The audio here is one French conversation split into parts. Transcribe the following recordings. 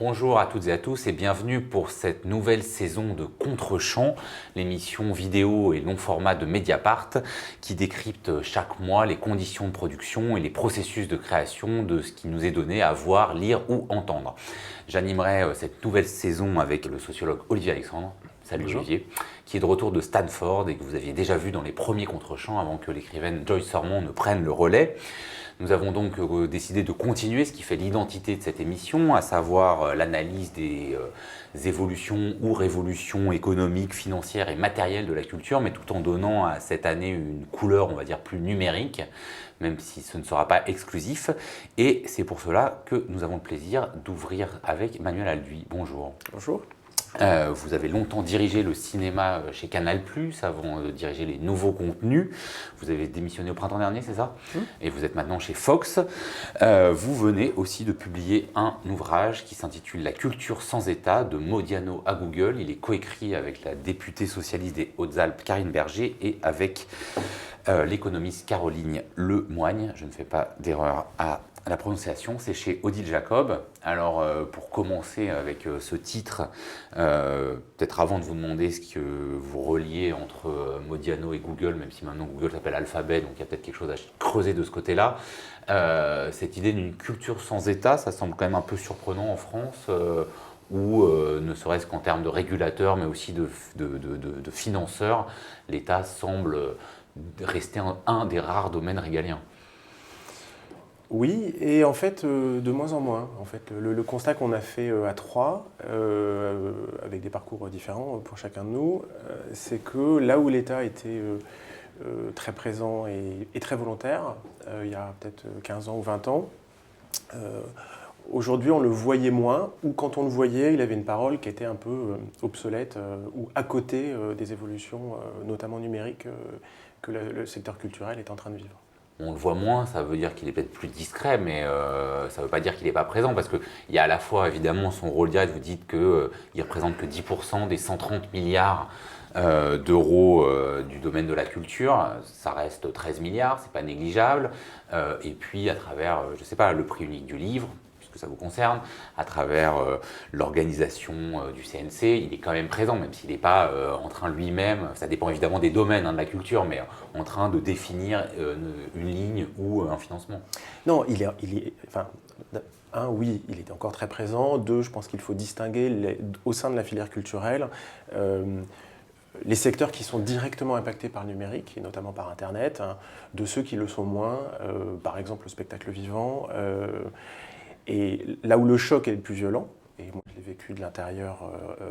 Bonjour à toutes et à tous et bienvenue pour cette nouvelle saison de Contre-champ, l'émission vidéo et long format de Mediapart qui décrypte chaque mois les conditions de production et les processus de création de ce qui nous est donné à voir, lire ou entendre. J'animerai cette nouvelle saison avec le sociologue Olivier Alexandre. Salut Bonjour. Olivier, qui est de retour de Stanford et que vous aviez déjà vu dans les premiers Contre-champs avant que l'écrivaine Joyce Sormond ne prenne le relais. Nous avons donc décidé de continuer ce qui fait l'identité de cette émission, à savoir l'analyse des évolutions ou révolutions économiques, financières et matérielles de la culture, mais tout en donnant à cette année une couleur, on va dire, plus numérique, même si ce ne sera pas exclusif. Et c'est pour cela que nous avons le plaisir d'ouvrir avec Manuel Alduy. Bonjour. Bonjour. Vous avez longtemps dirigé le cinéma chez Canal+, avant de diriger les nouveaux contenus. Vous avez démissionné au printemps dernier, c'est ça ? Et vous êtes maintenant chez Fox. Vous venez aussi de publier un ouvrage qui s'intitule « La culture sans État, de Modiano à Google ». Il est coécrit avec la députée socialiste des Hautes-Alpes, Karine Berger, et avec l'économiste Caroline Lemoigne. Je ne fais pas d'erreur à la prononciation, c'est chez Odile Jacob. Alors, pour commencer avec ce titre, peut-être avant de vous demander ce que vous reliez entre Modiano et Google, même si maintenant Google s'appelle Alphabet, donc il y a peut-être quelque chose à creuser de ce côté-là. Cette idée d'une culture sans État, ça semble quand même un peu surprenant en France, où ne serait-ce qu'en termes de régulateurs, mais aussi de financeurs, l'État semble rester un des rares domaines régaliens. Oui, et en fait, de moins en moins. En fait, le constat qu'on a fait à trois, avec des parcours différents pour chacun de nous, c'est que là où l'État était très présent et très volontaire, il y a peut-être 15 ans ou 20 ans, aujourd'hui on le voyait moins, ou quand on le voyait, il avait une parole qui était un peu obsolète ou à côté des évolutions, notamment numériques, que le secteur culturel est en train de vivre. On le voit moins, ça veut dire qu'il est peut-être plus discret, mais ça ne veut pas dire qu'il n'est pas présent, parce qu'il y a à la fois évidemment son rôle direct, vous dites qu'il ne représente que 10% des 130 milliards d'euros du domaine de la culture, ça reste 13 milliards, c'est pas négligeable, et puis à travers, je ne sais pas, le prix unique du livre, puisque ça vous concerne, à travers l'organisation du CNC, il est quand même présent, même s'il n'est pas en train lui-même, ça dépend évidemment des domaines de la culture, mais en train de définir une ligne ou un financement. Non, enfin, un, oui, il est encore très présent. Deux, je pense qu'il faut distinguer au sein de la filière culturelle les secteurs qui sont directement impactés par le numérique, et notamment par Internet, hein, de ceux qui le sont moins, par exemple le spectacle vivant. Et là où le choc est le plus violent, et moi je l'ai vécu de l'intérieur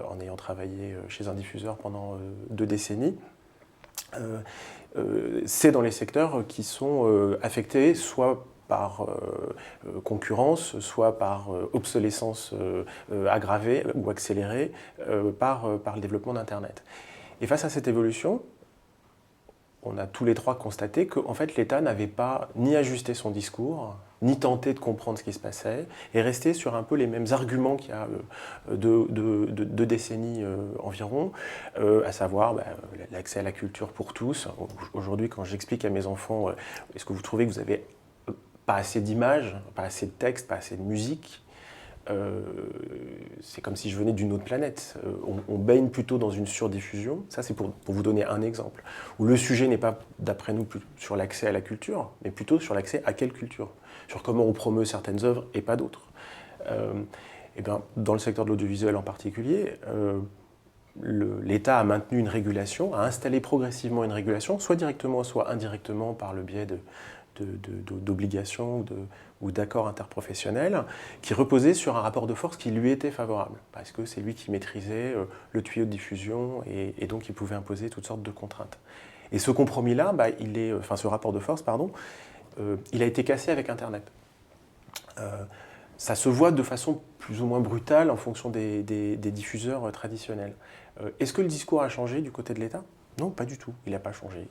en ayant travaillé chez un diffuseur pendant 2 décennies, c'est dans les secteurs qui sont affectés soit par concurrence, soit par obsolescence aggravée ou accélérée par le développement d'Internet. Et face à cette évolution, on a tous les trois constaté qu'en fait, l'État n'avait pas ni ajusté son discours, ni tenté de comprendre ce qui se passait, et resté sur un peu les mêmes arguments qu'il y a 2 décennies environ, à savoir l'accès à la culture pour tous. Aujourd'hui, quand j'explique à mes enfants, est-ce que vous trouvez que vous avez pas assez d'images, pas assez de textes, pas assez de musique, c'est comme si je venais d'une autre planète. On baigne plutôt dans une surdiffusion. Ça, c'est pour vous donner un exemple. Où le sujet n'est pas, d'après nous, sur l'accès à la culture, mais plutôt sur l'accès à quelle culture, sur comment on promeut certaines œuvres et pas d'autres. Et bien, dans le secteur de l'audiovisuel en particulier, l'État a maintenu une régulation, a installé progressivement une régulation, soit directement, soit indirectement par le biais d'obligations ou d'accords interprofessionnels, qui reposaient sur un rapport de force qui lui était favorable, parce que c'est lui qui maîtrisait le tuyau de diffusion et donc il pouvait imposer toutes sortes de contraintes. Et ce compromis-là, ce rapport de force, il a été cassé avec Internet. Ça se voit de façon plus ou moins brutale en fonction des diffuseurs traditionnels. Est-ce que le discours a changé du côté de l'État ? Non, pas du tout. Il n'a pas changé.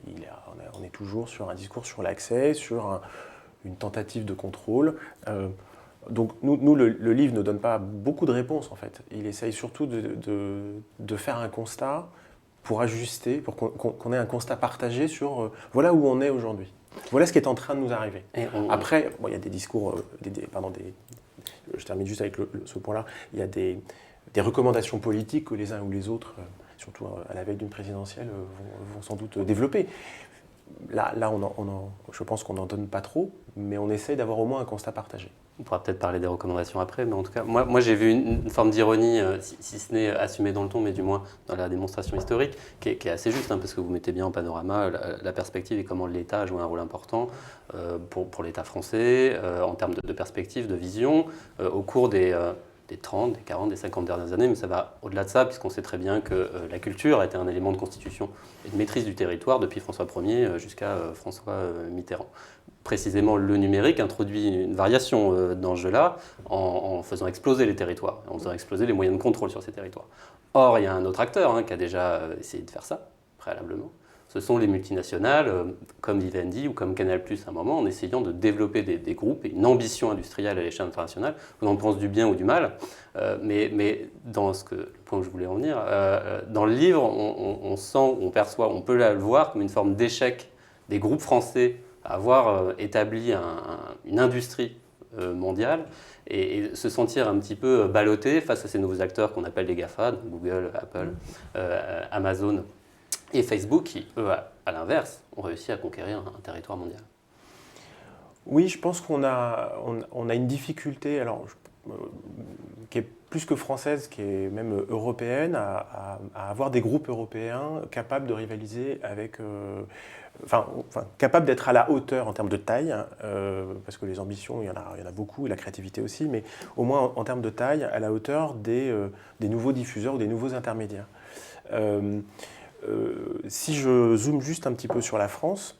On est toujours sur un discours sur l'accès, sur une tentative de contrôle. Donc nous le livre ne donne pas beaucoup de réponses en fait. Il essaye surtout de faire un constat pour ajuster, pour qu'on ait un constat partagé sur voilà où on est aujourd'hui. Voilà ce qui est en train de nous arriver. Après, Après, il y a des discours, je termine juste avec ce point-là, il y a des recommandations politiques que les uns ou les autres, surtout à la veille d'une présidentielle, vont sans doute développer. Là je pense qu'on n'en donne pas trop, mais on essaie d'avoir au moins un constat partagé. On pourra peut-être parler des recommandations après, mais en tout cas, moi j'ai vu une forme d'ironie, si ce n'est assumée dans le ton, mais du moins dans la démonstration historique, qui est assez juste, hein, parce que vous mettez bien en panorama la perspective et comment l'État a joué un rôle important pour l'État français, en termes de perspective, de vision, au cours des 30, des 40, des 50 dernières années, mais ça va au-delà de ça, puisqu'on sait très bien que la culture a été un élément de constitution et de maîtrise du territoire depuis François Ier jusqu'à François Mitterrand. Précisément, le numérique introduit une variation dans ce jeu-là en faisant exploser les territoires, en faisant exploser les moyens de contrôle sur ces territoires. Or, il y a un autre acteur qui a déjà essayé de faire ça, préalablement. Ce sont les multinationales, comme Vivendi ou comme Canal+, à un moment, en essayant de développer des groupes et une ambition industrielle à l'échelle internationale. On en pense du bien ou du mal, mais dans le point où je voulais en venir, dans le livre, on sent, on perçoit, on peut le voir comme une forme d'échec des groupes français à avoir établi une industrie mondiale et se sentir un petit peu ballotté face à ces nouveaux acteurs qu'on appelle les GAFA, donc Google, Apple, Amazon et Facebook, qui, eux, à l'inverse, ont réussi à conquérir un territoire mondial. Oui, je pense qu'on a une difficulté, qui est plus que française, qui est même européenne, à avoir des groupes européens capables de rivaliser avec... capables d'être à la hauteur en termes de taille, parce que les ambitions, il y en a beaucoup, et la créativité aussi, mais au moins en termes de taille, à la hauteur des nouveaux diffuseurs ou des nouveaux intermédiaires. Si je zoome juste un petit peu sur la France,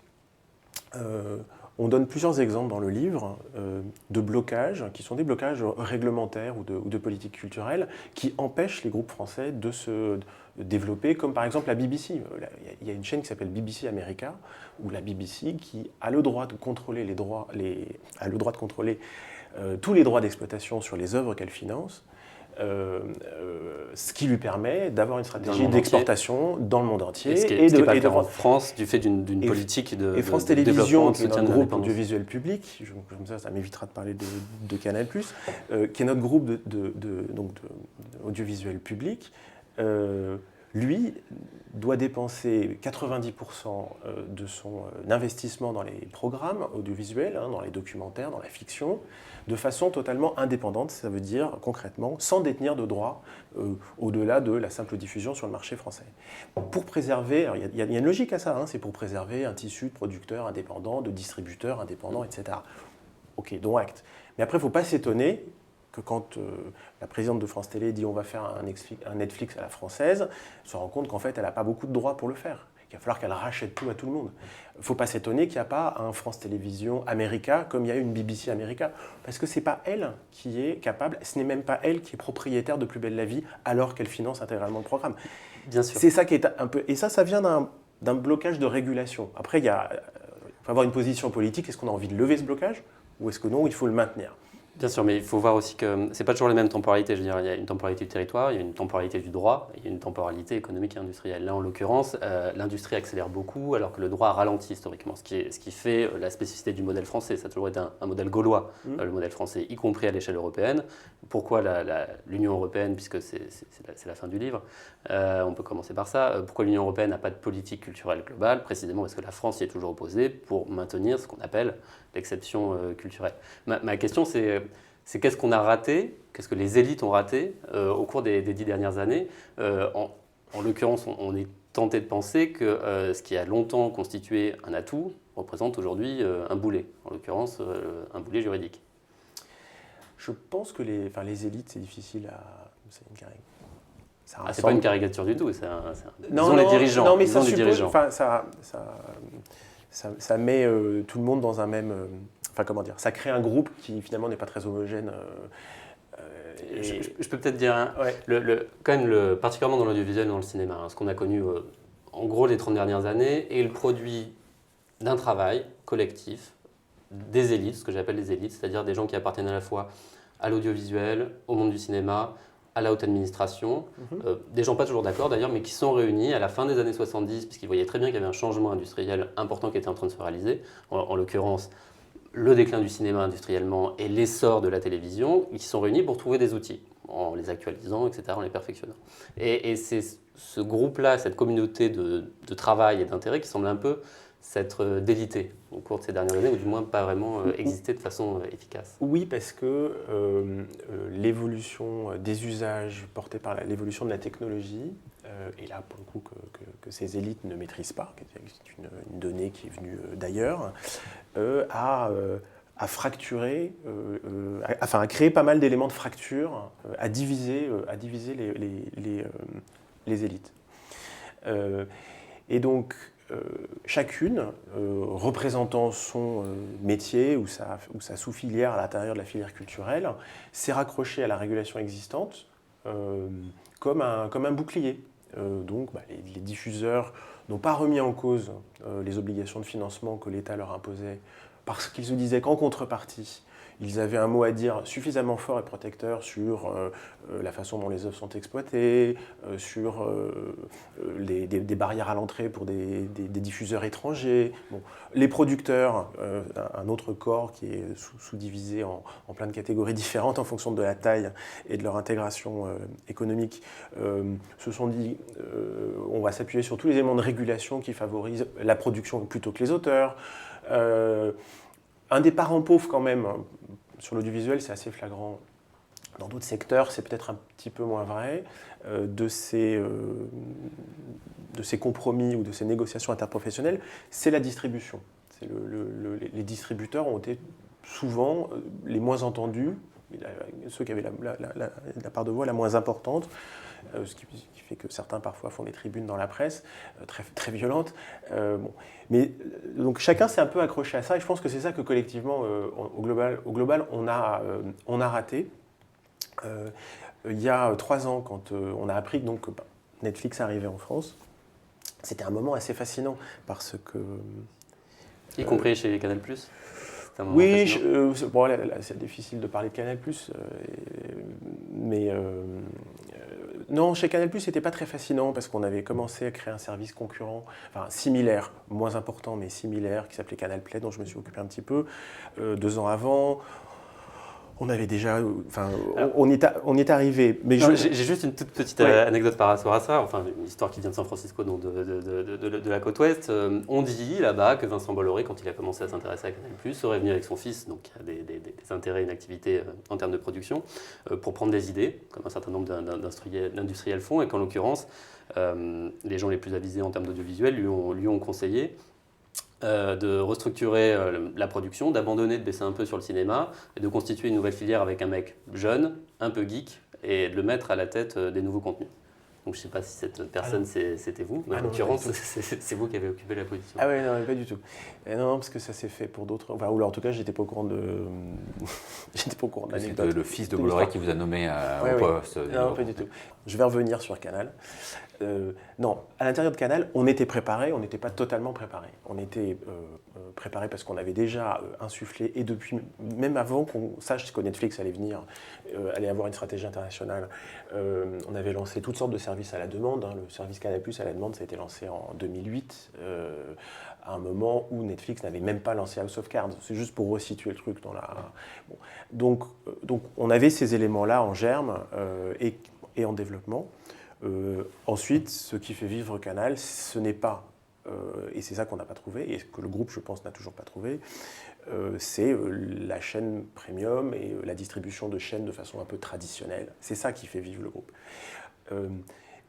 on donne plusieurs exemples dans le livre de blocages, qui sont des blocages réglementaires ou de politique culturelle, qui empêchent les groupes français de se développer, comme par exemple la BBC. Il y a une chaîne qui s'appelle BBC America, ou la BBC, qui a le droit de contrôler tous les droits d'exploitation sur les œuvres qu'elle finance, ce qui lui permet d'avoir une stratégie d'exportation dans le monde entier. Ce qui est pas le cas en France, du fait d'une politique de et France Télévisions, qui est notre groupe audiovisuel public, comme ça m'évitera de parler de Canal+, qui est notre groupe audiovisuel public, lui doit dépenser 90% de son investissement dans les programmes audiovisuels, dans les documentaires, dans la fiction, de façon totalement indépendante, ça veut dire concrètement sans détenir de droits au-delà de la simple diffusion sur le marché français. Pour préserver, il y a une logique à ça, c'est pour préserver un tissu de producteurs indépendants, de distributeurs indépendants, etc. Ok, dont acte. Mais après, il ne faut pas s'étonner que quand la présidente de France Télé dit on va faire un Netflix à la française, elle se rend compte qu'en fait elle n'a pas beaucoup de droits pour le faire, qu'il va falloir qu'elle rachète tout à tout le monde. Il ne faut pas s'étonner qu'il n'y a pas un France Télévisions America comme il y a une BBC America, parce que ce n'est pas elle qui est capable, ce n'est même pas elle qui est propriétaire de Plus belle la vie alors qu'elle finance intégralement le programme. Bien sûr. C'est ça qui est un peu... Et ça vient d'un blocage de régulation. Après, il faut avoir une position politique, est-ce qu'on a envie de lever ce blocage ou est-ce que non, il faut le maintenir ? Bien sûr, mais il faut voir aussi que ce n'est pas toujours les mêmes temporalités. Je veux dire, il y a une temporalité du territoire, il y a une temporalité du droit, il y a une temporalité économique et industrielle. Là, en l'occurrence, l'industrie accélère beaucoup, alors que le droit ralentit historiquement, ce qui fait la spécificité du modèle français. Ça a toujours été un modèle gaulois, le modèle français, y compris à l'échelle européenne. Pourquoi l'Union européenne, puisque c'est la fin du livre, on peut commencer par ça. Pourquoi l'Union européenne n'a pas de politique culturelle globale? Précisément parce que la France y est toujours opposée pour maintenir ce qu'on appelle l'exception culturelle. Ma question, c'est qu'est-ce qu'on a raté, qu'est-ce que les élites ont raté au cours des 10 dernières années. En l'occurrence, on est tenté de penser que ce qui a longtemps constitué un atout représente aujourd'hui un boulet, en l'occurrence un boulet juridique. Je pense que les élites, c'est difficile à... C'est pas une caricature du tout, disons les dirigeants. Non, mais ça suppose... Ça met tout le monde dans un même... ça crée un groupe qui finalement n'est pas très homogène. Je peux peut-être dire, quand même, particulièrement dans l'audiovisuel, dans le cinéma, ce qu'on a connu en gros les 30 dernières années est le produit d'un travail collectif, des élites, ce que j'appelle les élites, c'est-à-dire des gens qui appartiennent à la fois à l'audiovisuel, au monde du cinéma, à la haute administration, des gens pas toujours d'accord d'ailleurs, mais qui sont réunis à la fin des années 70, puisqu'ils voyaient très bien qu'il y avait un changement industriel important qui était en train de se réaliser, en l'occurrence le déclin du cinéma industriellement et l'essor de la télévision, qui sont réunis pour trouver des outils, en les actualisant, etc., en les perfectionnant. Et c'est ce groupe-là, cette communauté de travail et d'intérêt qui semble un peu s'être délité au cours de ces dernières années, ou du moins pas vraiment exister de façon efficace. Oui, parce que l'évolution des usages portés par l'évolution de la technologie, et là pour le coup que ces élites ne maîtrisent pas, qui est une donnée qui est venue d'ailleurs, a fracturé, a créé pas mal d'éléments de fracture, à diviser les élites. Et donc, chacune, représentant son métier ou sa sous-filière à l'intérieur de la filière culturelle, s'est raccrochée à la régulation existante comme un bouclier. Donc, les diffuseurs n'ont pas remis en cause les obligations de financement que l'État leur imposait parce qu'ils se disaient qu'en contrepartie, ils avaient un mot à dire suffisamment fort et protecteur sur la façon dont les œuvres sont exploitées, sur des barrières à l'entrée pour des diffuseurs étrangers. Bon, les producteurs, un autre corps qui est sous-divisé en plein de catégories différentes en fonction de la taille et de leur intégration économique, se sont dit on va s'appuyer sur tous les éléments de régulation qui favorisent la production plutôt que les auteurs. Un des parents pauvres quand même, sur l'audiovisuel c'est assez flagrant, dans d'autres secteurs c'est peut-être un petit peu moins vrai, de ces compromis ou de ces négociations interprofessionnelles, c'est la distribution. Les distributeurs ont été souvent les moins entendus, ceux qui avaient la part de voix la moins importante, ce qui fait que certains parfois font des tribunes dans la presse, très, très violentes. Mais donc chacun s'est un peu accroché à ça, et je pense que c'est ça que collectivement, au global on a raté. Il y a 3 ans, quand on a appris donc, que Netflix arrivait en France, c'était un moment assez fascinant, parce que... Y compris chez Canal+. Oui, c'est difficile de parler de Canal+, mais non, chez Canal+, c'était pas très fascinant parce qu'on avait commencé à créer un service concurrent, enfin similaire, moins important mais similaire, qui s'appelait Canal Play, dont je me suis occupé un petit peu 2 ans avant. On avait déjà, on y est arrivé. Mais j'ai juste une toute petite anecdote par rapport à ça, enfin une histoire qui vient de San Francisco, donc de la côte ouest. On dit là-bas que Vincent Bolloré, quand il a commencé à s'intéresser à Canal+, serait venu avec son fils, donc qui a des intérêts et une activité en termes de production, pour prendre des idées, comme un certain nombre d'industriels font, et qu'en l'occurrence, les gens les plus avisés en termes d'audiovisuel lui ont conseillé de restructurer la production, d'abandonner, de baisser un peu sur le cinéma et de constituer une nouvelle filière avec un mec jeune, un peu geek, et de le mettre à la tête des nouveaux contenus. Donc je ne sais pas si cette personne c'était vous, mais en l'occurrence c'est vous qui avez occupé la position. Ah ouais, non, pas du tout. Non, parce que ça s'est fait pour d'autres. Enfin, ou en tout cas, j'étais pas au courant de. J'étais pas au courant de l'anecdote. C'est le fils de Bolloré qui vous a nommé au poste. Non, pas du tout. Je vais revenir sur Canal. Non, à l'intérieur de Canal, on était préparé, on n'était pas totalement préparé. On était préparé parce qu'on avait déjà insufflé, et depuis, même avant qu'on sache que Netflix allait venir, allait avoir une stratégie internationale, on avait lancé toutes sortes de services à la demande. Le service Canal+ à la demande, ça a été lancé en 2008, à un moment où Netflix n'avait même pas lancé House of Cards. C'est juste pour resituer le truc dans la... Bon. Donc on avait ces éléments-là en germe et en développement. Ensuite, ce qui fait vivre Canal, ce n'est pas, et c'est ça qu'on n'a pas trouvé, et que le groupe, je pense, n'a toujours pas trouvé, c'est la chaîne premium et la distribution de chaînes de façon un peu traditionnelle. C'est ça qui fait vivre le groupe.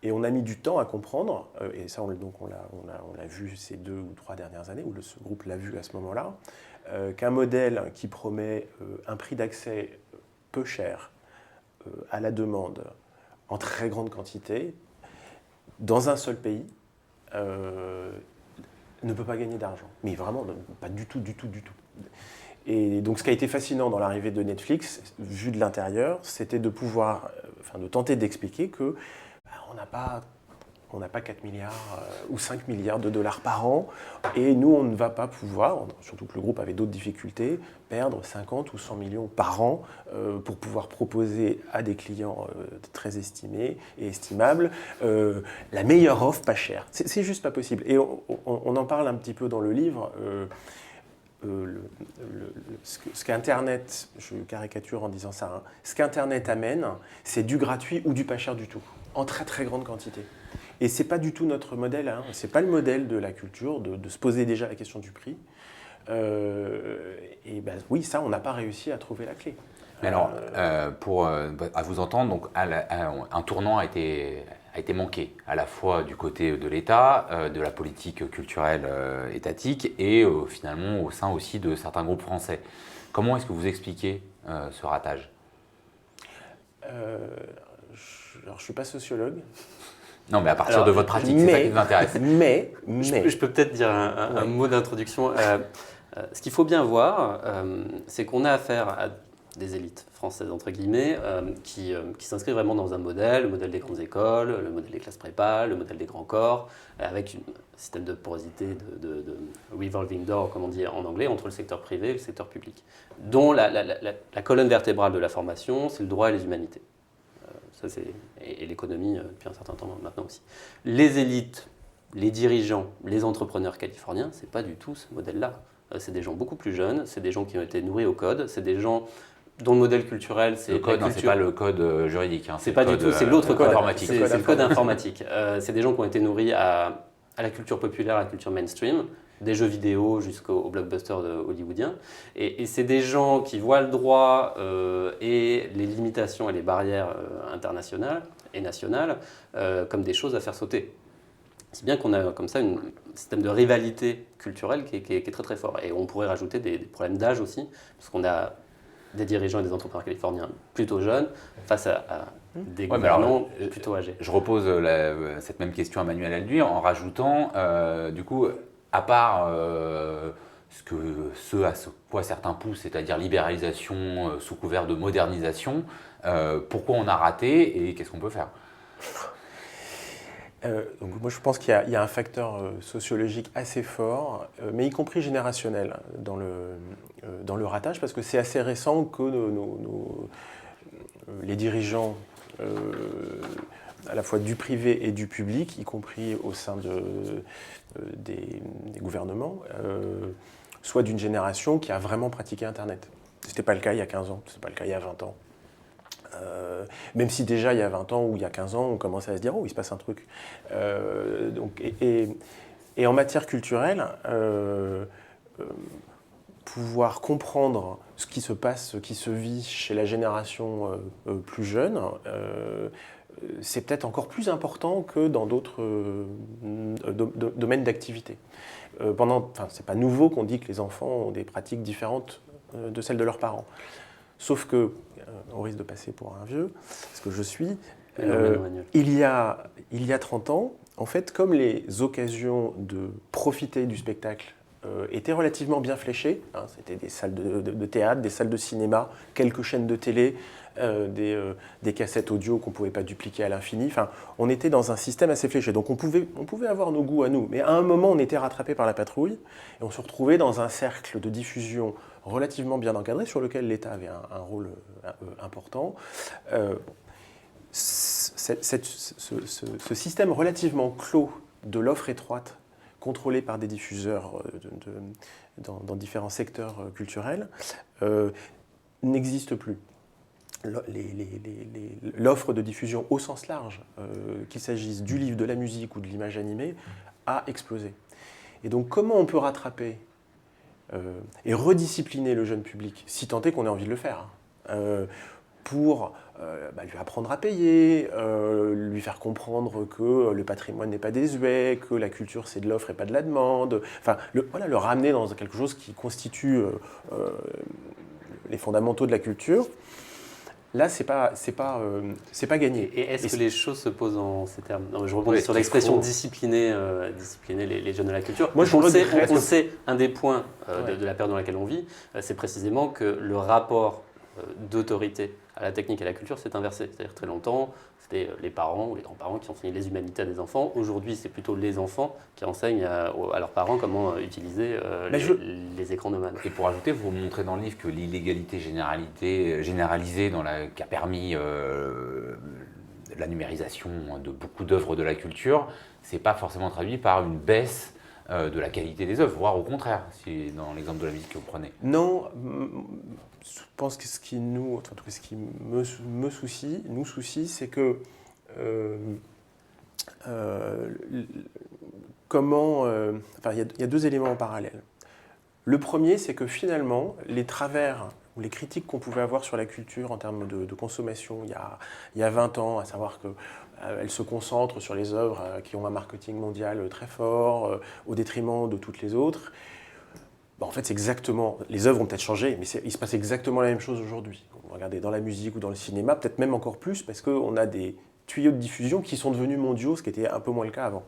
Et on a mis du temps à comprendre, et ça on l'a vu ces 2 ou 3 dernières années, où ce groupe l'a vu à ce moment-là, qu'un modèle qui promet un prix d'accès peu cher à la demande, en très grande quantité, dans un seul pays, ne peut pas gagner d'argent. Mais vraiment, pas du tout. Et donc ce qui a été fascinant dans l'arrivée de Netflix, vu de l'intérieur, c'était de pouvoir, de tenter d'expliquer que on On n'a pas 4 milliards ou 5 milliards de dollars par an. Et nous, on ne va pas pouvoir, surtout que le groupe avait d'autres difficultés, perdre 50 ou 100 millions par an pour pouvoir proposer à des clients très estimés et estimables la meilleure offre pas chère. C'est juste pas possible. Et on en parle un petit peu dans le livre. Ce qu'Internet, je caricature en disant ça, hein, ce qu'Internet amène, c'est du gratuit ou du pas cher du tout, en très très grande quantité. Et c'est pas du tout notre modèle, hein, c'est pas le modèle de la culture, de se poser déjà la question du prix. Et ben, oui, ça, on n'a pas réussi à trouver la clé. Mais alors, à vous entendre, donc, un tournant a été manqué, à la fois du côté de l'État, de la politique culturelle étatique et finalement au sein aussi de certains groupes français. Comment est-ce que vous expliquez ce ratage ? Alors, je ne suis pas sociologue. Non, mais à partir de votre pratique, c'est ça qui vous intéresse. Je peux peut-être dire un mot d'introduction. Ce qu'il faut bien voir, c'est qu'on a affaire à des élites françaises, entre guillemets, qui s'inscrivent vraiment dans un modèle, le modèle des grandes écoles, le modèle des classes prépa, le modèle des grands corps, avec un système de porosité, de revolving door, comme on dit en anglais, entre le secteur privé et le secteur public, dont la colonne vertébrale de la formation, c'est le droit et les humanités. Et l'économie depuis un certain temps maintenant aussi. Les élites, les dirigeants, les entrepreneurs californiens, c'est pas du tout ce modèle-là. C'est des gens beaucoup plus jeunes, c'est des gens qui ont été nourris au code, c'est des gens dont le modèle culturel, c'est le code, c'est pas le code juridique. Hein, c'est pas du tout, c'est l'autre code informatique. C'est le code informatique. C'est des gens qui ont été nourris à la culture populaire, à la culture mainstream, des jeux vidéo jusqu'aux blockbusters hollywoodiens. Et c'est des gens qui voient le droit et les limitations et les barrières internationales et nationales comme des choses à faire sauter. C'est bien qu'on a comme ça un système de rivalité culturelle qui est très très fort. Et on pourrait rajouter des problèmes d'âge aussi, parce qu'on a des dirigeants et des entrepreneurs californiens plutôt jeunes face à des gouvernants plutôt âgés. Je repose cette même question à Manuel Alduy en rajoutant, du coup, à part ce à quoi certains poussent, c'est-à-dire libéralisation sous couvert de modernisation, pourquoi on a raté et qu'est-ce qu'on peut faire ? Donc moi je pense qu'il y a un facteur sociologique assez fort, mais y compris générationnel dans le ratage, parce que c'est assez récent que les dirigeants à la fois du privé et du public, y compris au sein des gouvernements, soient d'une génération qui a vraiment pratiqué Internet. Ce n'était pas le cas il y a 15 ans, ce n'était pas le cas il y a 20 ans. Même si déjà il y a 20 ans ou il y a 15 ans, on commençait à se dire « Oh, il se passe un truc ». Et en matière culturelle, pouvoir comprendre ce qui se passe, ce qui se vit chez la génération plus jeune, c'est peut-être encore plus important que dans d'autres domaines d'activité. C'est pas nouveau qu'on dit que les enfants ont des pratiques différentes de celles de leurs parents. Sauf que, on risque de passer pour un vieux, ce que je suis, il y a 30 ans, en fait, comme les occasions de profiter du spectacle étaient relativement bien fléchées, hein, c'était des salles de théâtre, des salles de cinéma, quelques chaînes de télé, des cassettes audio qu'on ne pouvait pas dupliquer à l'infini. Enfin, on était dans un système assez fléché. Donc on pouvait avoir nos goûts à nous. Mais à un moment, on était rattrapé par la patrouille et on se retrouvait dans un cercle de diffusion relativement bien encadré, sur lequel l'État avait un rôle important. Ce système relativement clos de l'offre étroite, contrôlé par des diffuseurs dans différents secteurs culturels, n'existe plus. L'offre de diffusion au sens large, qu'il s'agisse du livre, de la musique ou de l'image animée, a explosé. Et donc comment on peut rattraper et rediscipliner le jeune public, si tant est qu'on ait envie de le faire, pour lui apprendre à payer, lui faire comprendre que le patrimoine n'est pas désuet, que la culture c'est de l'offre et pas de la demande, enfin le ramener dans quelque chose qui constitue les fondamentaux de la culture. Là, c'est pas gagné. Et est-ce que les choses se posent en ces termes ? Non, je rebondis sur l'expression discipliner les jeunes de la culture. Moi, on sait un des points de la période dans laquelle on vit, c'est précisément que le rapport d'autorité à la technique et à la culture, c'est inversé. C'est-à-dire très longtemps, c'était les parents ou les grands-parents qui enseignaient les humanités à des enfants. Aujourd'hui, c'est plutôt les enfants qui enseignent à leurs parents comment utiliser les écrans nomades. Et pour ajouter, vous montrez dans le livre que l'illégalité généralisée qui a permis la numérisation de beaucoup d'œuvres de la culture, c'est pas forcément traduit par une baisse de la qualité des œuvres, voire au contraire, dans l'exemple de la musique que vous prenez. Non, je pense que ce qui nous soucie, c'est que il y a deux éléments en parallèle. Le premier, c'est que finalement, les travers ou les critiques qu'on pouvait avoir sur la culture en termes de consommation il y a 20 ans, à savoir qu'elle se concentre sur les œuvres qui ont un marketing mondial très fort, au détriment de toutes les autres. En fait, c'est exactement. Les œuvres ont peut-être changé, mais il se passe exactement la même chose aujourd'hui. Regardez, dans la musique ou dans le cinéma, peut-être même encore plus, parce qu'on a des tuyaux de diffusion qui sont devenus mondiaux, ce qui était un peu moins le cas avant.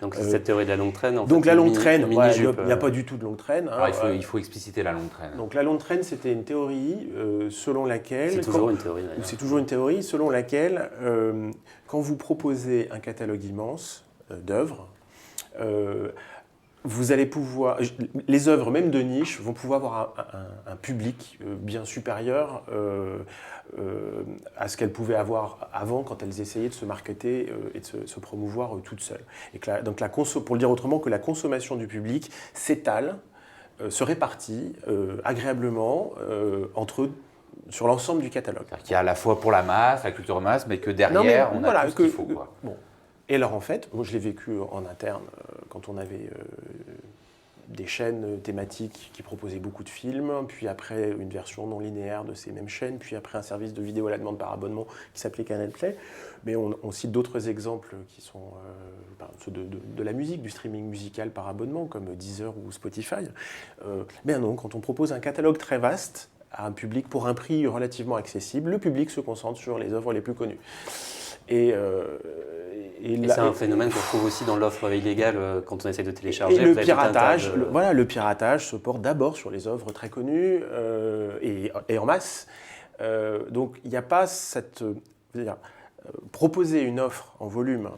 Donc c'est cette théorie de la longue traîne. Donc la longue traîne, il n'y a pas du tout de longue traîne. Alors, il faut expliciter la longue traîne. Donc la longue traîne, c'était une théorie selon laquelle... C'est toujours une théorie d'ailleurs. C'est toujours une théorie selon laquelle, quand vous proposez un catalogue immense d'œuvres, vous allez pouvoir, les œuvres même de niche vont pouvoir avoir un public bien supérieur à ce qu'elles pouvaient avoir avant quand elles essayaient de se marketer et de se promouvoir toutes seules. Et que pour le dire autrement, que la consommation du public s'étale, se répartit agréablement sur l'ensemble du catalogue. C'est-à-dire qu'il y a à la fois pour la masse, la culture masse, mais que derrière, on a tout ce qu'il faut. Bon. Et alors en fait, moi je l'ai vécu en interne quand on avait des chaînes thématiques qui proposaient beaucoup de films, puis après une version non linéaire de ces mêmes chaînes, puis après un service de vidéo à la demande par abonnement qui s'appelait Canal Play. Mais on cite d'autres exemples qui sont ceux de la musique, du streaming musical par abonnement, comme Deezer ou Spotify. Mais non, quand on propose un catalogue très vaste à un public pour un prix relativement accessible, le public se concentre sur les œuvres les plus connues. Et c'est un phénomène qu'on trouve aussi dans l'offre illégale quand on essaie de télécharger. Et le piratage, le piratage se porte d'abord sur les œuvres très connues et en masse. Donc il n'y a pas cette... proposer une offre en volume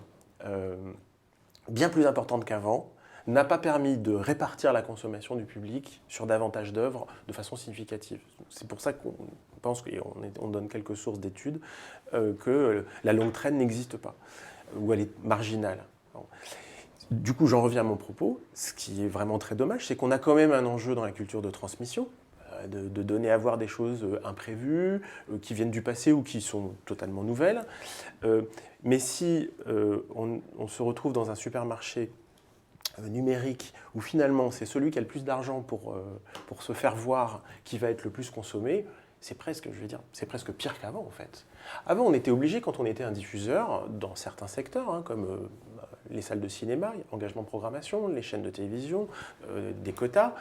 bien plus importante qu'avant n'a pas permis de répartir la consommation du public sur davantage d'œuvres de façon significative. C'est pour ça qu'on pense, et on donne quelques sources d'études, que la longue traîne n'existe pas, ou elle est marginale. Du coup, j'en reviens à mon propos. Ce qui est vraiment très dommage, c'est qu'on a quand même un enjeu dans la culture de transmission, de donner à voir des choses imprévues, qui viennent du passé ou qui sont totalement nouvelles. Mais si on se retrouve dans un supermarché numérique où finalement c'est celui qui a le plus d'argent pour se faire voir qui va être le plus consommé, c'est presque pire qu'avant en fait. Avant, on était obligé, quand on était un diffuseur, dans certains secteurs, comme les salles de cinéma, engagement de programmation, les chaînes de télévision, des quotas,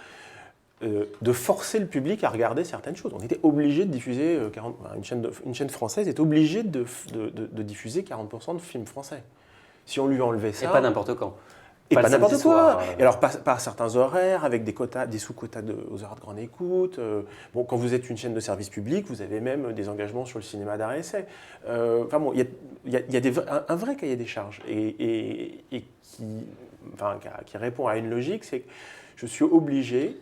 de forcer le public à regarder certaines choses. On était obligé de diffuser, une chaîne française est obligée de diffuser 40% de films français. Si on lui enlevait ça... Et pas n'importe quand. Et pas n'importe quoi. Et alors, par certains horaires, avec des quotas, des sous-quotas aux heures de grande écoute. Quand vous êtes une chaîne de service public, vous avez même des engagements sur le cinéma d'art et essai. Il y a un vrai cahier des charges et qui répond à une logique, c'est que je suis obligé,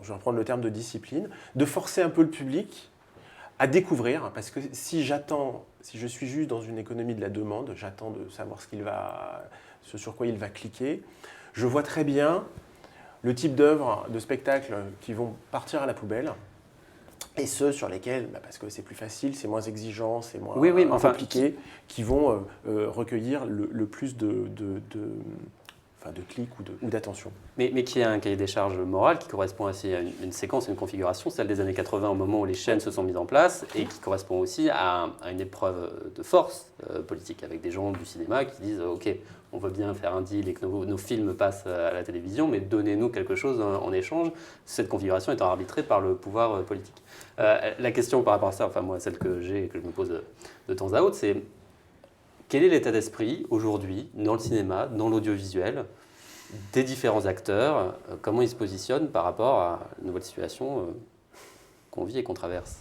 je vais reprendre le terme de discipline, de forcer un peu le public à découvrir, parce que si je suis juste dans une économie de la demande, j'attends de savoir ce sur quoi il va cliquer, je vois très bien le type d'œuvres, de spectacles qui vont partir à la poubelle, et ceux sur lesquels, parce que c'est plus facile, c'est moins exigeant, c'est moins compliqué, qui vont recueillir le plus de clics ou d'attention. Mais qui a un cahier des charges moral qui correspond aussi à une séquence, une configuration, celle des années 80 au moment où les chaînes se sont mises en place et qui correspond aussi à une épreuve de force politique avec des gens du cinéma qui disent « Ok, on veut bien faire un deal et que nos films passent à la télévision, mais donnez-nous quelque chose en échange », cette configuration étant arbitrée par le pouvoir politique. La question par rapport à ça, moi celle que j'ai et que je me pose de temps à autre, c'est quel est l'état d'esprit aujourd'hui dans le cinéma, dans l'audiovisuel, des différents acteurs, comment ils se positionnent par rapport à la nouvelle situation qu'on vit et qu'on traverse?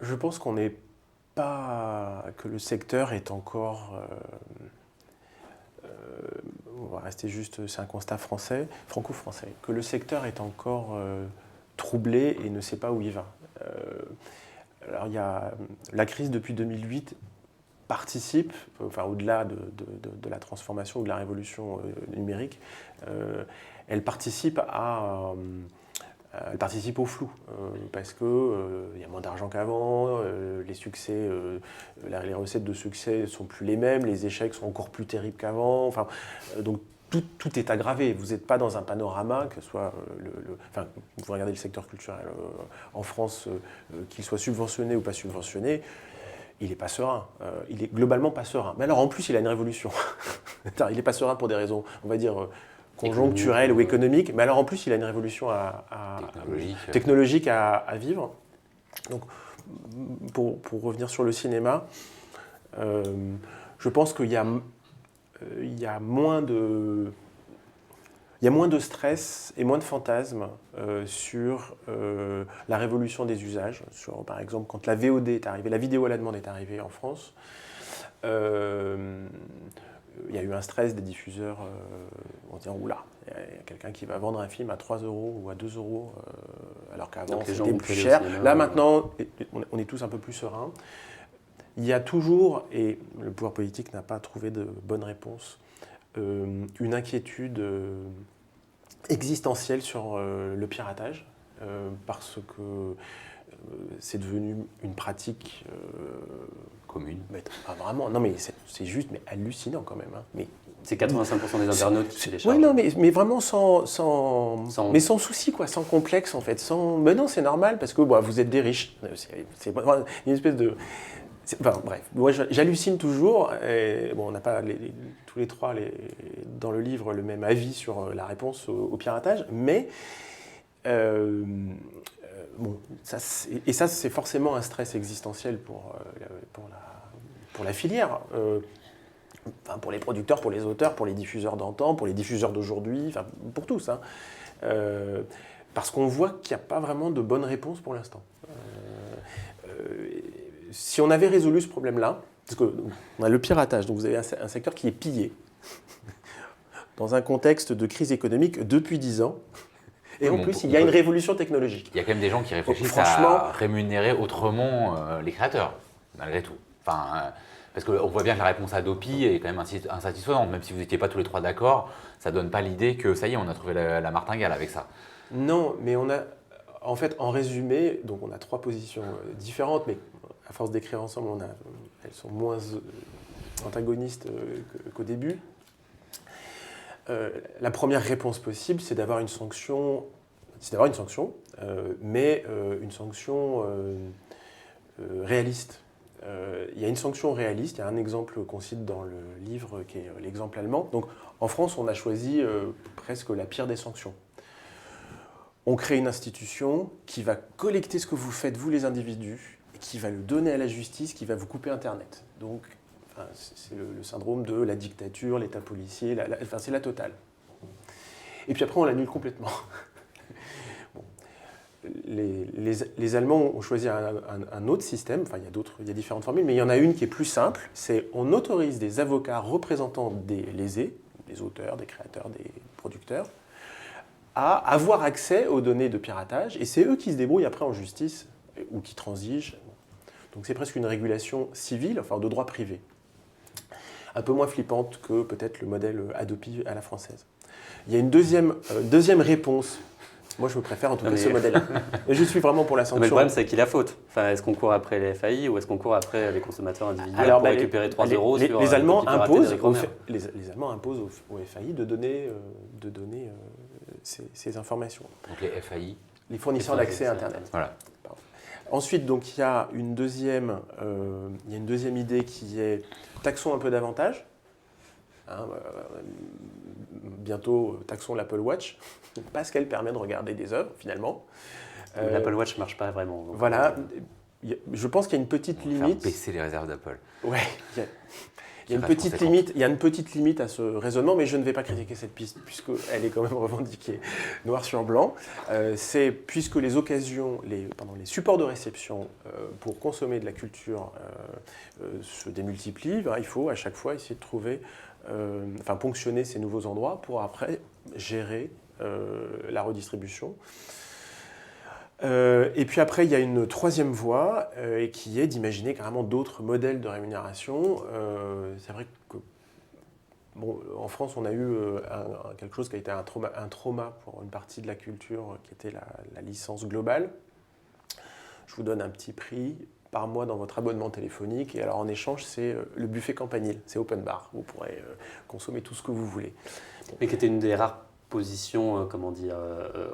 Je pense qu'on n'est pas... que le secteur est encore... on va rester juste, c'est un constat français, franco-français, que le secteur est encore troublé et ne sait pas où il va. Alors il y a la crise depuis 2008 participe, enfin au-delà de la transformation ou de la révolution numérique, elle participe au flou, parce qu'il y a moins d'argent qu'avant, les succès, les recettes de succès ne sont plus les mêmes, les échecs sont encore plus terribles qu'avant. Enfin, donc tout est aggravé. Vous n'êtes pas dans un panorama, que ce soit enfin, vous regardez le secteur culturel en France, qu'il soit subventionné ou pas subventionné, il n'est pas serein. Il est globalement pas serein. Mais alors en plus, il a une révolution. Il n'est pas serein pour des raisons, on va dire, conjoncturelle ou économique, mais alors en plus il a une révolution technologique à vivre. Donc pour revenir sur le cinéma, je pense qu'il y a moins de stress et moins de fantasmes sur la révolution des usages. Par exemple, quand la VOD est arrivée, la vidéo à la demande est arrivée en France, il y a eu un stress des diffuseurs en disant « Oula, il y a quelqu'un qui va vendre un film à 3 € ou à 2 €, alors qu'avant c'était plus cher. » Là maintenant, on est tous un peu plus sereins. Il y a toujours, et le pouvoir politique n'a pas trouvé de bonne réponse, une inquiétude existentielle sur le piratage, parce que c'est devenu une pratique commune. Pas vraiment, non mais c'est juste, mais hallucinant quand même. Hein. Mais, c'est 85% des internautes qui téléchargent. Oui, non, mais vraiment sans souci, quoi, sans complexe en fait. Mais non, c'est normal parce que vous êtes des riches. C'est une espèce de... Enfin bref, moi j'hallucine toujours. Et, on n'a pas tous les trois dans le livre le même avis sur la réponse au piratage, mais ça c'est forcément un stress existentiel pour la filière. Pour les producteurs, pour les auteurs, pour les diffuseurs d'antan, pour les diffuseurs d'aujourd'hui, enfin pour tous. Hein. Parce qu'on voit qu'il n'y a pas vraiment de bonne réponse pour l'instant. Si on avait résolu ce problème-là, parce qu'on a le piratage, donc vous avez un secteur qui est pillé, dans un contexte de crise économique depuis 10 ans, et en plus il y a une révolution technologique. Il y a quand même des gens qui réfléchissent à rémunérer autrement les créateurs, malgré tout. Enfin, parce qu'on voit bien que la réponse à Dopi est quand même insatisfaisante, même si vous n'étiez pas tous les trois d'accord, ça ne donne pas l'idée que ça y est, on a trouvé la martingale avec ça. Non, mais on a, en fait, en résumé, donc on a 3 positions différentes, mais à force d'écrire ensemble, elles sont moins antagonistes qu'au début. La première réponse possible, c'est d'avoir une sanction, mais une sanction réaliste. Il y a une sanction réaliste, il y a un exemple qu'on cite dans le livre qui est l'exemple allemand. Donc en France, on a choisi presque la pire des sanctions. On crée une institution qui va collecter ce que vous faites, vous les individus, et qui va le donner à la justice, qui va vous couper Internet. Donc c'est le syndrome de la dictature, l'état policier, c'est la totale. Et puis après, on l'annule complètement. Bon. Les Allemands ont choisi un autre système, enfin il y a différentes formules, mais il y en a une qui est plus simple, c'est on autorise des avocats représentants des lésés, des auteurs, des créateurs, des producteurs, à avoir accès aux données de piratage, et c'est eux qui se débrouillent après en justice, ou qui transigent. Donc c'est presque une régulation civile, enfin de droit privé. Un peu moins flippante que peut-être le modèle Adopi à la française. Il y a une deuxième réponse. Moi, je préfère en tout cas ce modèle-là. Et je suis vraiment pour la sanction. Mais le problème, c'est qui la faute. Enfin, est-ce qu'on court après les FAI ou est-ce qu'on court après les consommateurs individuels pour récupérer 3 € sur les Allemands imposent les Allemands imposent aux FAI de donner ces informations. Donc les FAI, les fournisseurs d'accès à Internet. Voilà. Ensuite, donc, il y a une deuxième idée qui est taxons un peu davantage. Bientôt, taxons l'Apple Watch, parce qu'elle permet de regarder des œuvres, finalement. L'Apple Watch ne marche pas vraiment. Donc voilà. Je pense qu'il y a une petite limite. Faire baisser les réserves d'Apple. Ouais. Il y a une petite limite à ce raisonnement, mais je ne vais pas critiquer cette piste, puisqu'elle est quand même revendiquée noir sur blanc. C'est puisque les occasions, les supports de réception pour consommer de la culture se démultiplient, il faut à chaque fois essayer de trouver, ponctionner ces nouveaux endroits pour après gérer la redistribution. Et puis après, il y a une troisième voie qui est d'imaginer carrément d'autres modèles de rémunération. C'est vrai que en France, on a eu quelque chose qui a été un trauma pour une partie de la culture, qui était la licence globale. Je vous donne un petit prix par mois dans votre abonnement téléphonique, et alors en échange, c'est le buffet campanile, c'est open bar, vous pourrez consommer tout ce que vous voulez. Mais qui était une des rares position,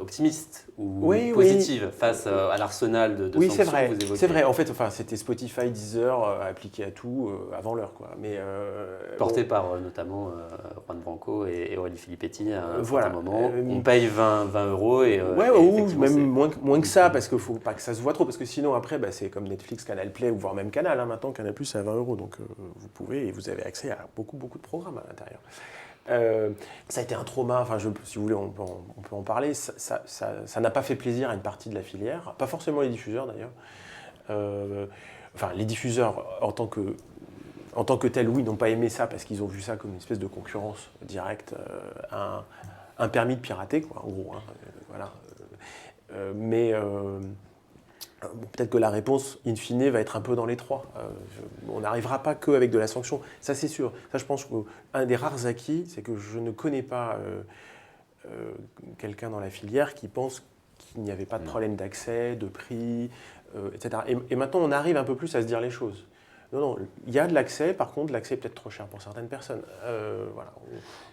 optimiste ou positive face à l'arsenal de sanctions c'est vrai, que vous évoquez. C'est vrai. En fait, c'était Spotify, Deezer appliqué à tout avant l'heure, quoi. Mais porté par notamment Juan Branco et Aurélie Filippetti à un certain moment. On paye 20 € et ou même moins que ça, parce qu'il ne faut pas que ça se voit trop, parce que sinon après, c'est comme Netflix, Canal Play, ou voire même Canal. Maintenant, Canal Plus c'est à 20 €, donc vous pouvez et vous avez accès à beaucoup de programmes à l'intérieur. Ça a été un trauma, si vous voulez, on peut en parler. Ça n'a pas fait plaisir à une partie de la filière, pas forcément les diffuseurs d'ailleurs. Les diffuseurs en tant que tels, oui, n'ont pas aimé ça parce qu'ils ont vu ça comme une espèce de concurrence directe, un permis de pirater, quoi, en gros. Voilà. Mais peut-être que la réponse, in fine, va être un peu dans les trois. On n'arrivera pas qu'avec de la sanction, ça c'est sûr. Ça, je pense qu'un des rares acquis, c'est que je ne connais pas quelqu'un dans la filière qui pense qu'il n'y avait pas de problème d'accès, de prix, etc. Et maintenant, on arrive un peu plus à se dire les choses. Non, il y a de l'accès, par contre, l'accès est peut-être trop cher pour certaines personnes.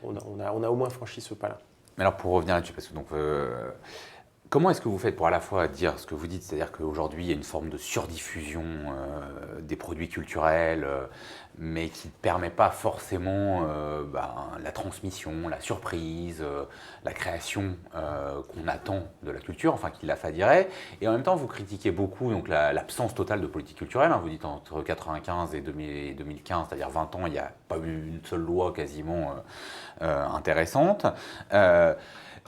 On a au moins franchi ce pas-là. Mais alors, pour revenir là-dessus, parce que comment est-ce que vous faites pour à la fois dire ce que vous dites, c'est-à-dire qu'aujourd'hui il y a une forme de surdiffusion des produits culturels, mais qui ne permet pas forcément la transmission, la surprise, la création qu'on attend de la culture, qui la fadirait. Et en même temps, vous critiquez beaucoup donc, l'absence totale de politique culturelle. Vous dites entre 1995 et 2015, c'est-à-dire 20 ans, il n'y a pas eu une seule loi quasiment intéressante.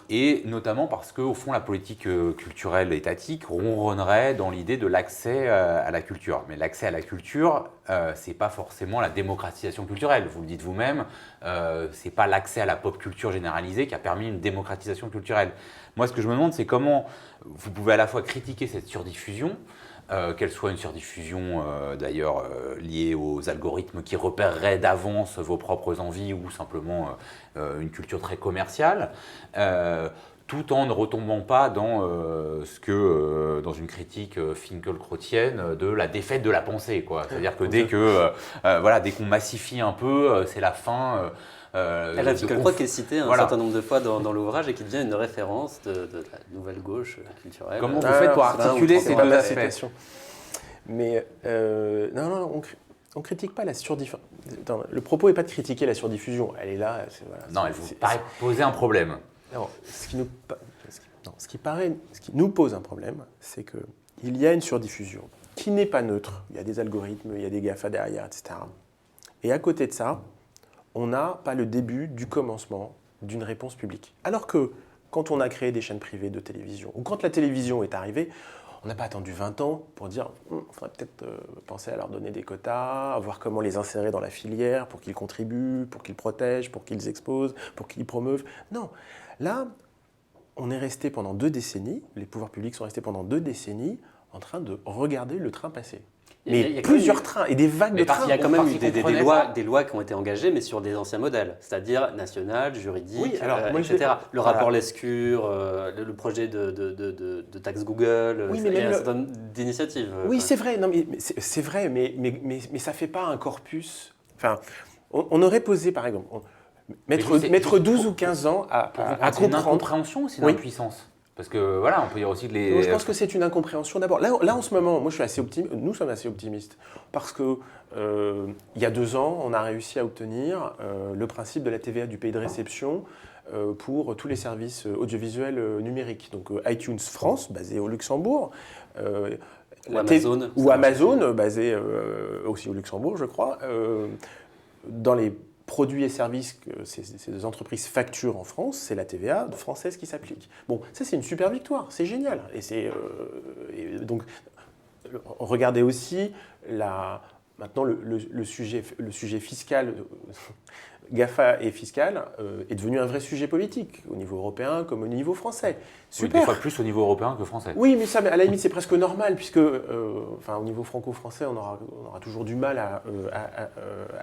Et notamment parce qu'au fond, la politique culturelle étatique ronronnerait dans l'idée de l'accès à la culture. Mais l'accès à la culture, ce n'est pas forcément la démocratisation culturelle. Vous le dites vous-même, ce n'est pas l'accès à la pop culture généralisée qui a permis une démocratisation culturelle. Moi, ce que je me demande, c'est comment vous pouvez à la fois critiquer cette surdiffusion, qu'elle soit une surdiffusion d'ailleurs liée aux algorithmes qui repéreraient d'avance vos propres envies ou simplement une culture très commerciale, tout en ne retombant pas dans dans une critique finkielkrautienne de la défaite de la pensée, quoi. C'est-à-dire que dès qu'on massifie un peu, c'est la fin. La Finkielkraut qui est citée un certain nombre de fois dans l'ouvrage et qui devient une référence de la nouvelle gauche culturelle. Comment vous faites pour articuler ces deux aspects ? Mais on ne critique pas la surdiffusion. Le propos n'est pas de critiquer la surdiffusion. Elle est là. Elle vous paraît poser un problème. Non, ce qui nous pose un problème, c'est qu'il y a une surdiffusion qui n'est pas neutre. Il y a des algorithmes, il y a des GAFA derrière, etc. Et à côté de ça, on n'a pas le début du commencement d'une réponse publique. Alors que quand on a créé des chaînes privées de télévision, ou quand la télévision est arrivée, on n'a pas attendu 20 ans pour dire il faudrait peut-être penser à leur donner des quotas, à voir comment les insérer dans la filière pour qu'ils contribuent, pour qu'ils protègent, pour qu'ils exposent, pour qu'ils promeuvent. Non, là, on est resté pendant 2 décennies, les pouvoirs publics sont restés pendant 2 décennies en train de regarder le train passer. Mais il y a plusieurs trains et des vagues de trains. Il y a quand même eu des lois qui ont été engagées, mais sur des anciens modèles, c'est-à-dire national, juridique, etc. Le rapport Lescure, le projet de taxe Google, il y a un certain nombre d'initiatives. Oui, c'est vrai, c'est vrai, mais ça ne fait pas un corpus. Enfin, on aurait posé, par exemple, mettre 12 ou 15 ans à comprendre. C'est une incompréhension ou c'est une impuissance ? Parce que on peut dire aussi que je pense que c'est une incompréhension d'abord. Là, en ce moment, moi je suis assez optimiste, nous sommes assez optimistes, parce que il y a 2 ans, on a réussi à obtenir le principe de la TVA du pays de réception pour tous les services audiovisuels numériques. Donc iTunes France, basé au Luxembourg, ou Amazon, basé aussi au Luxembourg, je crois. dans les produits et services que ces entreprises facturent en France, c'est la TVA française qui s'applique. Bon, ça c'est une super victoire, c'est génial. Et donc, regardez aussi maintenant le sujet fiscal, GAFA et fiscal, est devenu un vrai sujet politique, au niveau européen comme au niveau français. Super. Oui, des fois plus au niveau européen que français. Oui, mais ça, à la limite, c'est presque normal, puisque au niveau franco-français, on aura toujours du mal à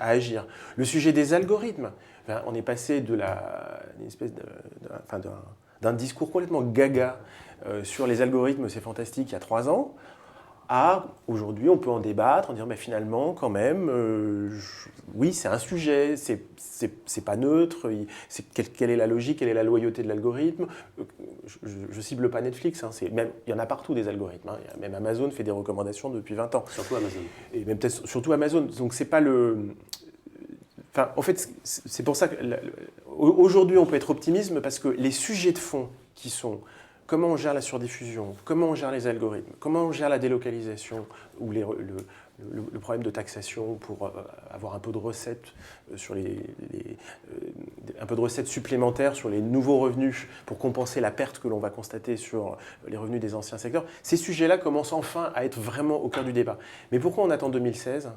agir. Le sujet des algorithmes, on est passé d'un discours complètement gaga sur les algorithmes, c'est fantastique, il y a 3 ans, aujourd'hui, on peut en débattre, en disant finalement, quand même, oui, c'est un sujet, c'est pas neutre, quelle est la logique, quelle est la loyauté de l'algorithme. Je cible pas Netflix, il y en a partout des algorithmes. Même Amazon fait des recommandations depuis 20 ans. Surtout Amazon. Et même peut-être surtout Amazon. Donc c'est pas en fait, c'est pour ça qu'aujourd'hui, on peut être optimiste parce que les sujets de fond qui sont comment on gère la surdiffusion, comment on gère les algorithmes, comment on gère la délocalisation ou le problème de taxation pour avoir un peu de recettes un peu de recettes supplémentaires sur les nouveaux revenus pour compenser la perte que l'on va constater sur les revenus des anciens secteurs. Ces sujets-là commencent enfin à être vraiment au cœur du débat. Mais pourquoi on attend 2016 ?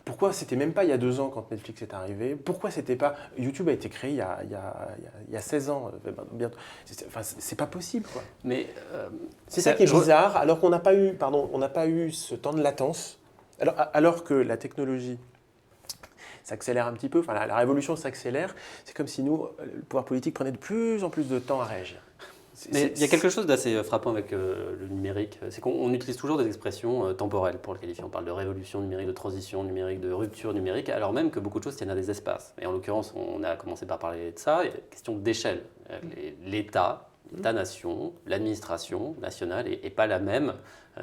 Pourquoi c'était même pas il y a 2 ans quand Netflix est arrivé ? Pourquoi c'était pas... YouTube a été créé il y a 16 ans. Bientôt. C'est pas possible, quoi. Mais c'est ça qui est bizarre, alors qu'on n'a pas eu ce temps de latence, alors que la technologie s'accélère un petit peu, la révolution s'accélère, c'est comme si nous, le pouvoir politique prenait de plus en plus de temps à réagir. Mais il y a quelque chose d'assez frappant avec le numérique, c'est qu'on utilise toujours des expressions temporelles pour le qualifier. On parle de révolution numérique, de transition numérique, de rupture numérique, alors même que beaucoup de choses tiennent à des espaces. Et en l'occurrence, on a commencé par parler de ça, il y a une question d'échelle. L'État-nation, l'administration nationale n'est pas la même,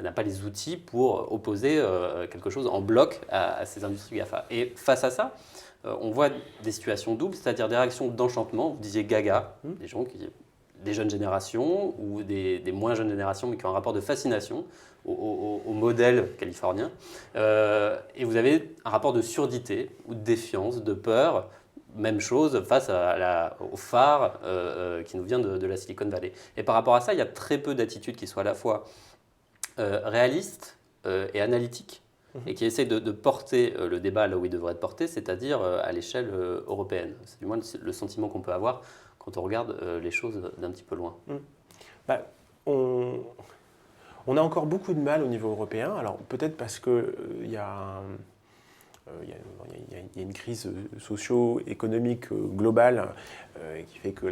n'a pas les outils pour opposer quelque chose en bloc à ces industries GAFA. Et face à ça, on voit des situations doubles, c'est-à-dire des réactions d'enchantement. Vous disiez gaga, des jeunes générations ou des moins jeunes générations, mais qui ont un rapport de fascination au modèle californien. Et vous avez un rapport de surdité ou de défiance, de peur, même chose face au phare qui nous vient de la Silicon Valley. Et par rapport à ça, il y a très peu d'attitudes qui soient à la fois réalistes et analytiques, et qui essaient de porter le débat là où il devrait être porté, c'est-à-dire à l'échelle européenne. C'est du moins le sentiment qu'on peut avoir quand on regarde les choses d'un petit peu loin. On a encore beaucoup de mal au niveau européen, alors peut-être parce qu'il y a une crise socio-économique globale qui fait que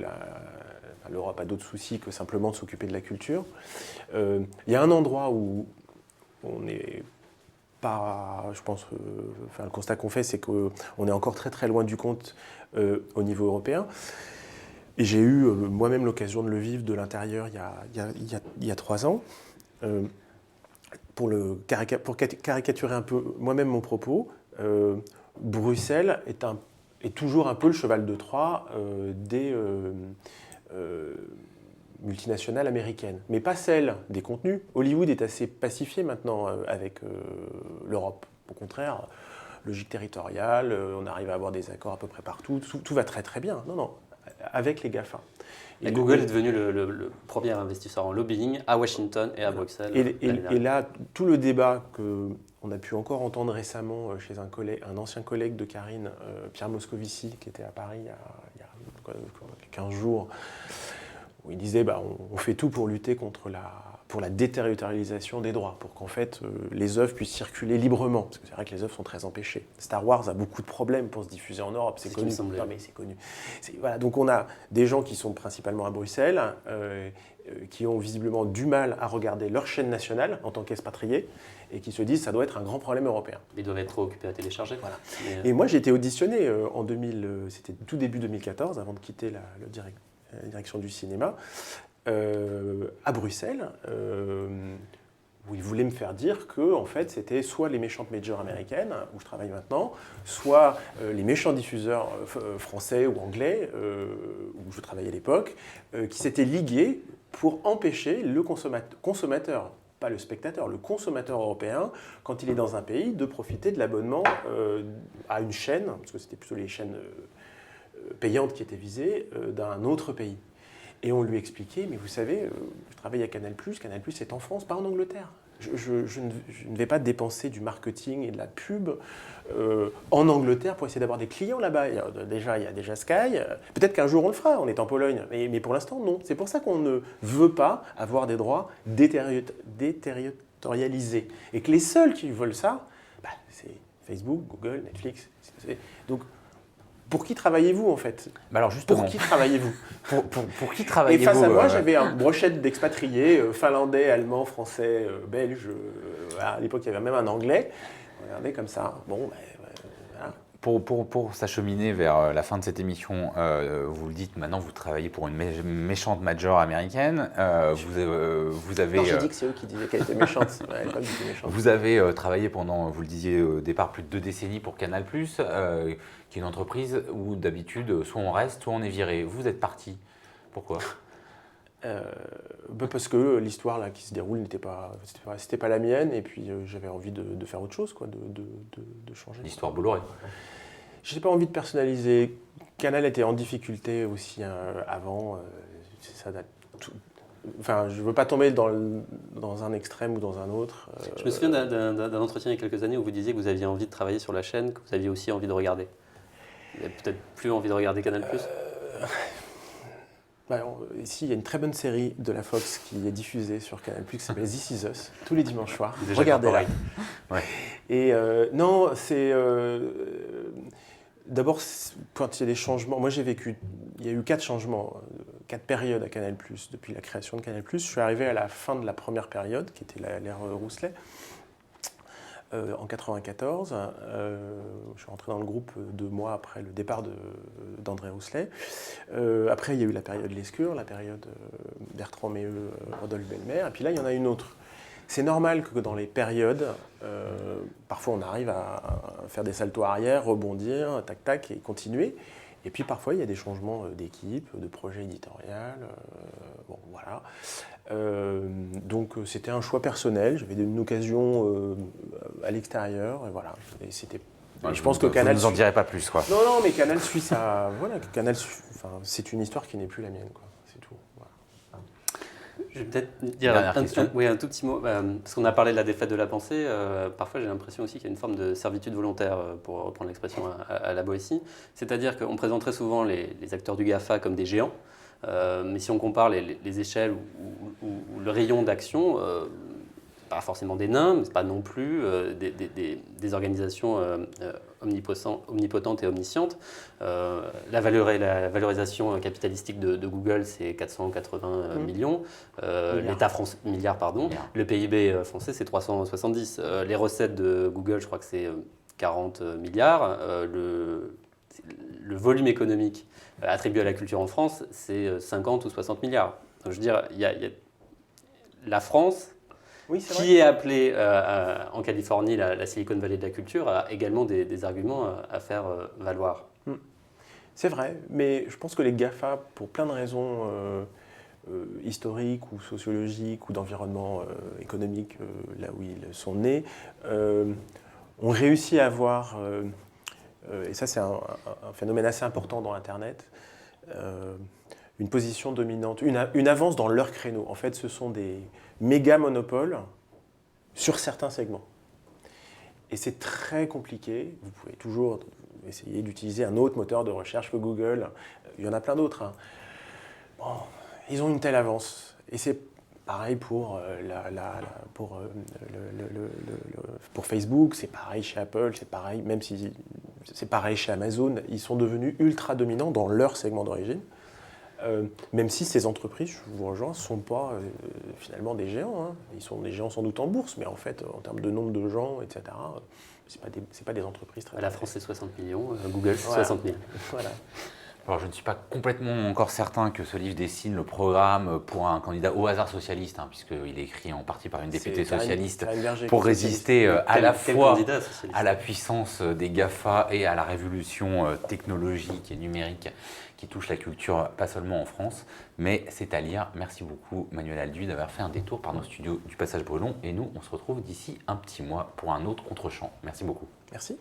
l'Europe a d'autres soucis que simplement de s'occuper de la culture. Il y a un endroit où on n'est pas, je pense, le constat qu'on fait, c'est qu'on est encore très très loin du compte au niveau européen. Et j'ai eu moi-même l'occasion de le vivre de l'intérieur il y a 3 ans. Pour caricaturer un peu moi-même mon propos, Bruxelles est toujours un peu le cheval de Troie des multinationales américaines, mais pas celle des contenus. Hollywood est assez pacifié maintenant avec l'Europe. Au contraire, logique territoriale, on arrive à avoir des accords à peu près partout, tout va très très bien. Non, avec les GAFA. Et Google est devenu le premier investisseur en lobbying à Washington et à Bruxelles. Et là, tout le débat qu'on a pu encore entendre récemment chez un ancien collègue de Karine, Pierre Moscovici, qui était à Paris il y a 15 jours, où il disait on fait tout pour lutter contre pour la déterritorialisation des droits, pour qu'en fait les œuvres puissent circuler librement. Parce que c'est vrai que les œuvres sont très empêchées. Star Wars a beaucoup de problèmes pour se diffuser en Europe, c'est connu. Non, mais c'est connu. Voilà, donc on a des gens qui sont principalement à Bruxelles, qui ont visiblement du mal à regarder leur chaîne nationale en tant qu'expatriés, et qui se disent que ça doit être un grand problème européen. Ils doivent être trop occupés à télécharger. Voilà. Et moi j'ai été auditionné c'était tout début 2014, avant de quitter la direction du cinéma, à Bruxelles, où ils voulaient me faire dire que en fait, c'était soit les méchantes majors américaines, où je travaille maintenant, soit les méchants diffuseurs français ou anglais, où je travaillais à l'époque, qui s'étaient ligués pour empêcher le consommateur pas le spectateur, le consommateur européen, quand il est dans un pays, de profiter de l'abonnement à une chaîne, parce que c'était plutôt les chaînes payantes qui étaient visées, d'un autre pays. Et on lui expliquait, mais vous savez, je travaille à Canal+, Canal+ est en France, pas en Angleterre. Je ne vais pas dépenser du marketing et de la pub en Angleterre pour essayer d'avoir des clients là-bas. Il y a déjà Sky. Peut-être qu'un jour on le fera, on est en Pologne. Mais pour l'instant, non. C'est pour ça qu'on ne veut pas avoir des droits déterritorialisés. Et que les seuls qui veulent ça, c'est Facebook, Google, Netflix. Donc, pour qui travaillez-vous en fait? Alors justement, pour qui travaillez-vous? pour qui travaillez-vous? Et face à moi, j'avais une brochette d'expatriés, finlandais, allemands, français, belges. À l'époque, il y avait même un anglais. Regardez comme ça. Bon, voilà. Pour s'acheminer vers la fin de cette émission, vous le dites, maintenant vous travaillez pour une méchante major américaine. Vous avez. Non, j'ai dit que c'est eux qui disaient qu'elle était méchante. Ouais, elle est pas du tout méchante. Vous avez travaillé pendant, vous le disiez au départ, plus de 2 décennies pour Canal+, qui est une entreprise où d'habitude, soit on reste, soit on est viré. Vous êtes parti. Pourquoi? Parce que l'histoire là qui se déroule c'était pas la mienne, et puis j'avais envie de faire autre chose, quoi, de changer. L'histoire Bolloré. Je n'ai pas envie de personnaliser. Canal était en difficulté aussi avant. Ça date Enfin, je ne veux pas tomber dans un extrême ou dans un autre. Je me souviens d'un entretien il y a quelques années où vous disiez que vous aviez envie de travailler sur la chaîne, que vous aviez aussi envie de regarder. Vous n'avez peut-être plus envie de regarder Canal+. Ici, il y a une très bonne série de la Fox qui est diffusée sur Canal+, qui s'appelle This Is Us, tous les dimanches soirs. Regardez-la. Ouais. Et non, c'est... D'abord, quand il y a des changements, moi il y a eu 4 changements, 4 périodes à Canal+, depuis la création de Canal+. Je suis arrivé à la fin de la première période, qui était l'ère Rousselet, en 1994. Je suis rentré dans le groupe 2 mois après le départ d'André Rousselet. Après, il y a eu la période Lescure, la période Bertrand Méheux, Rodolphe Belmer, et puis là, il y en a une autre. C'est normal que dans les périodes, parfois on arrive à faire des saltos arrière, rebondir, tac tac, et continuer. Et puis parfois il y a des changements d'équipe, de projet éditorial. Bon, voilà. Donc c'était un choix personnel. J'avais une occasion à l'extérieur, et voilà. Et c'était. Je pense que Canal. Vous nous en direz pas plus, quoi. Non, mais Canal suit ça. Voilà, c'est une histoire qui n'est plus la mienne, quoi. C'est tout. Voilà. Je vais peut-être dire un tout petit mot, parce qu'on a parlé de la défaite de la pensée. Parfois, j'ai l'impression aussi qu'il y a une forme de servitude volontaire, pour reprendre l'expression à la Boétie. C'est-à-dire qu'on présente très souvent les acteurs du GAFA comme des géants, mais si on compare les échelles ou le rayon d'action, pas forcément des nains, mais pas non plus des organisations omnipotentes et omniscientes. La valorisation capitalistique de Google, c'est 480 millions. L'État français, milliards, pardon. Le PIB français, c'est 370. Les recettes de Google, je crois que c'est 40 milliards. Le volume économique attribué à la culture en France, c'est 50 ou 60 milliards. Donc, je veux dire, il y a la France... Oui, qui est appelée en Californie la Silicon Valley de la culture, a également des arguments à faire valoir. C'est vrai, mais je pense que les GAFA, pour plein de raisons historiques ou sociologiques ou d'environnement économique, là où ils sont nés, ont réussi à avoir, et ça c'est un phénomène assez important dans Internet, une position dominante, une avance dans leur créneau. En fait, ce sont des méga monopoles sur certains segments. Et c'est très compliqué. Vous pouvez toujours essayer d'utiliser un autre moteur de recherche que Google. Il y en a plein d'autres. Hein. Bon, ils ont une telle avance. Et c'est pareil pour Facebook, c'est pareil chez Apple, c'est pareil, même si c'est pareil chez Amazon. Ils sont devenus ultra dominants dans leur segment d'origine. Même si ces entreprises, je vous rejoins, ne sont pas finalement des géants. Hein. Ils sont des géants sans doute en bourse, mais en fait, en termes de nombre de gens, etc., c'est pas des entreprises très... La France, c'est 60 millions, Google, c'est 60 000. Voilà. Alors, je ne suis pas complètement encore certain que ce livre dessine le programme pour un candidat au hasard socialiste, puisqu'il est écrit en partie par une députée socialiste pour résister à la fois à la puissance des GAFA et à la révolution technologique et numérique qui touche la culture, pas seulement en France, mais c'est à lire. Merci beaucoup Manuel Alduy d'avoir fait un détour par nos studios du Passage Brelon et nous, on se retrouve d'ici un petit mois pour un autre contre-champ. Merci beaucoup. Merci.